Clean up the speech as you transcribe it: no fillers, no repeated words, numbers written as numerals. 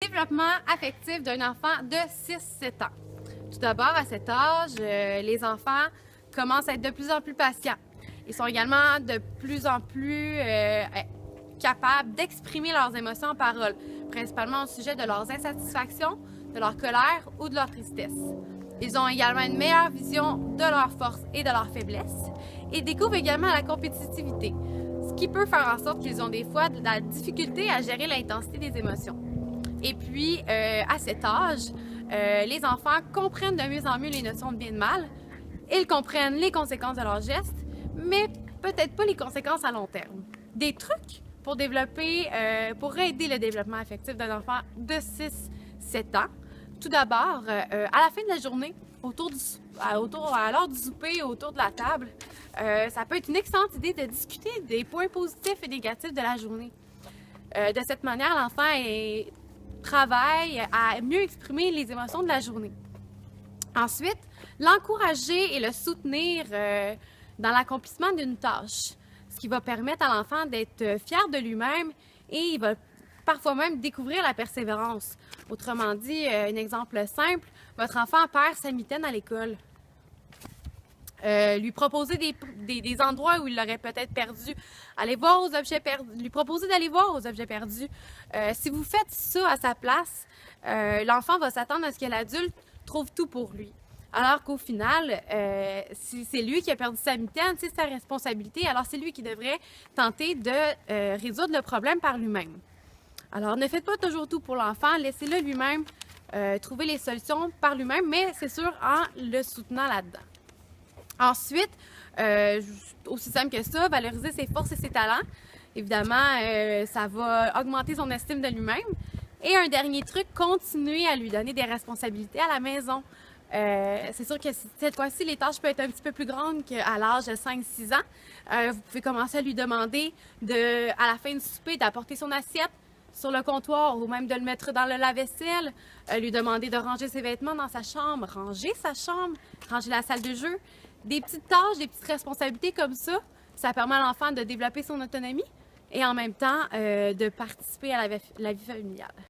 Développement affectif d'un enfant de 6-7 ans. Tout d'abord, à cet âge, les enfants commencent à être de plus en plus patients. Ils sont également de plus en plus capables d'exprimer leurs émotions en parole, principalement au sujet de leurs insatisfactions, de leur colère ou de leur tristesse. Ils ont également une meilleure vision de leurs forces et de leurs faiblesses et découvrent également la compétitivité, ce qui peut faire en sorte qu'ils ont des fois de la difficulté à gérer l'intensité des émotions. Et puis, à cet âge, les enfants comprennent de mieux en mieux les notions de bien et de mal. Ils comprennent les conséquences de leurs gestes, mais peut-être pas les conséquences à long terme. Des trucs pour développer, pour aider le développement affectif d'un enfant de 6-7 ans. Tout d'abord, à la fin de la journée, à l'heure du souper, autour de la table, ça peut être une excellente idée de discuter des points positifs et négatifs de la journée. De cette manière, l'enfant travaille à mieux exprimer les émotions de la journée. Ensuite, l'encourager et le soutenir dans l'accomplissement d'une tâche, ce qui va permettre à l'enfant d'être fier de lui-même et il va parfois même découvrir la persévérance. Autrement dit, un exemple simple, votre enfant perd sa mitaine à l'école. Lui proposer des endroits où il l'aurait peut-être perdu, aller voir aux objets perdus, lui proposer d'aller voir aux objets perdus. Si vous faites ça à sa place, l'enfant va s'attendre à ce que l'adulte trouve tout pour lui. Alors qu'au final, si c'est lui qui a perdu sa mitaine, c'est sa responsabilité, alors c'est lui qui devrait tenter de résoudre le problème par lui-même. Alors ne faites pas toujours tout pour l'enfant, laissez-le lui-même trouver les solutions par lui-même, mais c'est sûr en le soutenant là-dedans. Ensuite, aussi simple que ça, valoriser ses forces et ses talents. Évidemment, ça va augmenter son estime de lui-même. Et un dernier truc, continuer à lui donner des responsabilités à la maison. C'est sûr que cette fois-ci, les tâches peuvent être un petit peu plus grandes qu'à l'âge de 5-6 ans. Vous pouvez commencer à lui demander, à la fin du souper, d'apporter son assiette sur le comptoir ou même de le mettre dans le lave-vaisselle, lui demander de ranger ses vêtements dans sa chambre, ranger la salle de jeu. Des petites tâches, des petites responsabilités comme ça permet à l'enfant de développer son autonomie et en même temps de participer à la vie familiale.